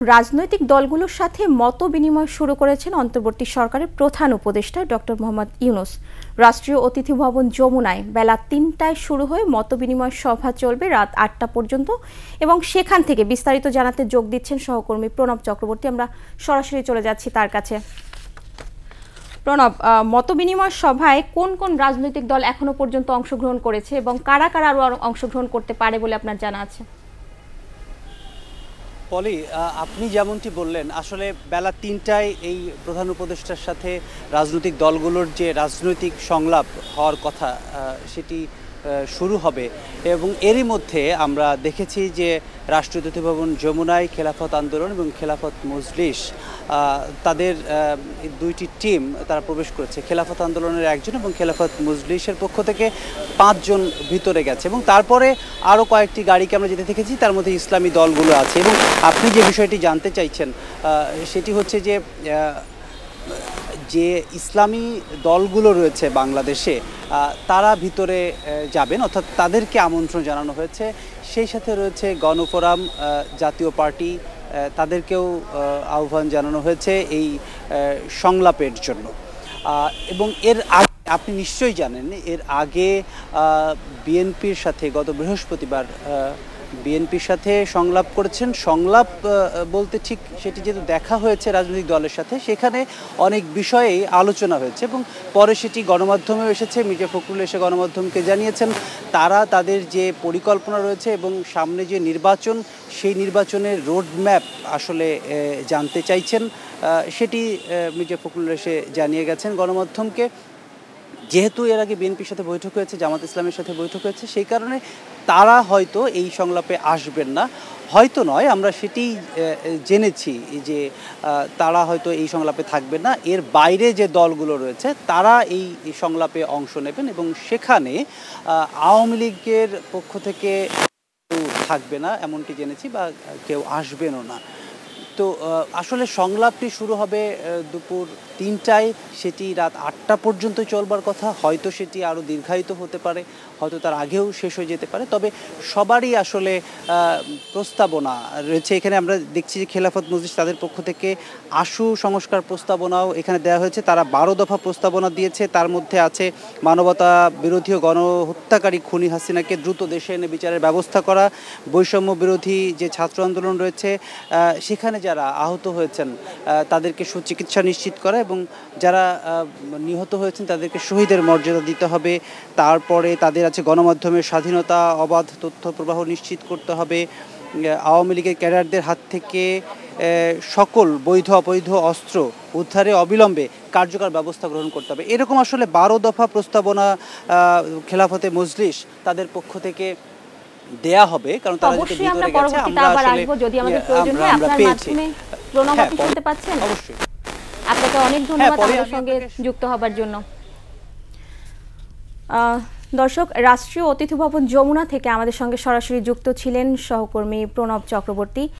রাজনৈতিক দলগুলোর সাথে মতবিনিময় শুরু করেছেন অন্তর্বর্তী সরকারের প্রধান উপদেষ্টা ডক্টর মোহাম্মদ ইউনূস। রাষ্ট্রীয় অতিথি ভবন যমুনায় বেলা ৩টায় শুরু হয়ে মতবিনিময় সভা চলবে রাত ৮টা পর্যন্ত এবং সেখান থেকে বিস্তারিত জানাতে যোগ দিচ্ছেন সহকর্মী প্রণব চক্রবর্তী। আমরা সরাসরি চলে যাচ্ছি তার কাছে। প্রণব, মতবিনিময় সভায় কোন কোন রাজনৈতিক দল এখনো পর্যন্ত অংশগ্রহণ করেছে এবং কারা কারা আরও অংশগ্রহণ করতে পারে বলে আপনার জানা আছে? পলি, আপনি যেমনটি বললেন, আসলে বেলা ৩টায় এই প্রধান উপদেষ্টার সাথে রাজনৈতিক দলগুলোর যে রাজনৈতিক সংলাপ হওয়ার কথা সেটি শুরু হবে এবং এরই মধ্যে আমরা দেখেছি যে রাষ্ট্রীয় অতিথি ভবন যমুনায় খেলাফত আন্দোলন এবং খেলাফত মজলিস তাদের দুইটি টিম তারা প্রবেশ করেছে। খেলাফত আন্দোলনের একজন এবং খেলাফত মজলিসের পক্ষ থেকে 5 জন ভিতরে গেছে এবং তারপরে আরও কয়েকটি গাড়িকে আমরা যেতে দেখেছি, তার মধ্যে ইসলামী দলগুলো আছে। এবং আপনি যে বিষয়টি জানতে চাইছেন সেটি হচ্ছে যে যে ইসলামী দলগুলো রয়েছে বাংলাদেশে তারা ভিতরে যাবেন, অর্থাৎ তাদেরকে আমন্ত্রণ জানানো হয়েছে। সেই সাথে রয়েছে গণফোরাম, জাতীয় পার্টি, তাদেরকেও আহ্বান জানানো হয়েছে এই সংলাপের জন্য। এবং এর আগে আপনি নিশ্চয়ই জানেন, এর আগে বিএনপির সাথে গত বৃহস্পতিবার বিএনপির সাথে সংলাপ করেছেন। সংলাপ বলতে ঠিক সেটি যেহেতু দেখা হয়েছে রাজনৈতিক দলের সাথে, সেখানে অনেক বিষয়েই আলোচনা হয়েছে এবং পরে সেটি গণমাধ্যমেও এসেছে। মির্জা ফখরুল এসে গণমাধ্যমকে জানিয়েছেন তারা তাদের যে পরিকল্পনা রয়েছে এবং সামনে যে নির্বাচন, সেই নির্বাচনের রোডম্যাপ আসলে জানতে চাইছেন। সেটি মির্জা ফখরুল এসে জানিয়ে গেছেন গণমাধ্যমকে। যেহেতু এর আগে বিএনপির সাথে বৈঠক হয়েছে, জামাত ইসলামের সাথে বৈঠক হয়েছে, সেই কারণে তারা হয়তো এই সংলাপে আসবেন না। হয়তো নয়, আমরা সেটি জেনেছি যে তারা হয়তো এই সংলাপে থাকবেন না। এর বাইরে যে দলগুলো রয়েছে তারা এই সংলাপে অংশ নেবেন এবং সেখানে আওয়ামী লীগের পক্ষ থেকে কেউ থাকবে না এমনটি জেনেছি, বা কেউ আসবেনও না। তো আসলে সংলাপটি শুরু হবে দুপুর ৩টায়, সেটি রাত ৮টা পর্যন্ত চলবার কথা। হয়তো সেটি আরও দীর্ঘায়িত হতে পারে, হয়তো তার আগেও শেষ হয়ে যেতে পারে। তবে সবারই আসলে প্রস্তাবনা রয়েছে। এখানে আমরা দেখছি যে খেলাফত মজলিস তাদের পক্ষ থেকে আশু সংস্কার প্রস্তাবনাও এখানে দেওয়া হয়েছে। তারা 12 দফা প্রস্তাবনা দিয়েছে। তার মধ্যে আছে মানবতা বিরোধী ও গণহত্যাকারী খুনি হাসিনাকে দ্রুত দেশে এনে বিচারের ব্যবস্থা করা, বৈষম্য বিরোধী যে ছাত্র আন্দোলন রয়েছে সেখানে যারা আহত হয়েছেন তাদেরকে সুচিকিৎসা নিশ্চিত করা এবং যারা নিহত হয়েছেন তাদেরকে শহীদের মর্যাদা দিতে হবে। তারপরে তাদের আছে গণমাধ্যমের স্বাধীনতা, অবাধ তথ্য প্রবাহ নিশ্চিত করতে হবে। আওয়ামী লীগের ক্যাডারদের হাত থেকে সকল বৈধ অবৈধ অস্ত্র উদ্ধারে অবিলম্বে কার্যকর ব্যবস্থা গ্রহণ করতে হবে। এরকম আসলে 12 দফা প্রস্তাবনা খেলাফতে মজলিস তাদের পক্ষ থেকে দেয়া হবে, কারণ তারা যেটা ভিতরে গেছে আমরা আসলে যদি আমাদের প্রয়োজন হয় আপনার মাধ্যমে প্রণব আপনি শুনতে পাচ্ছেন? অবশ্যই। আপনাকে অনেক ধন্যবাদ আমাদের সঙ্গে যুক্ত হবার জন্য। দর্শক, রাষ্ট্রীয় অতিথি ভবন যমুনা থেকে আমাদের সঙ্গে সরাসরি যুক্ত ছিলেন সহকর্মী প্রণব চক্রবর্তী।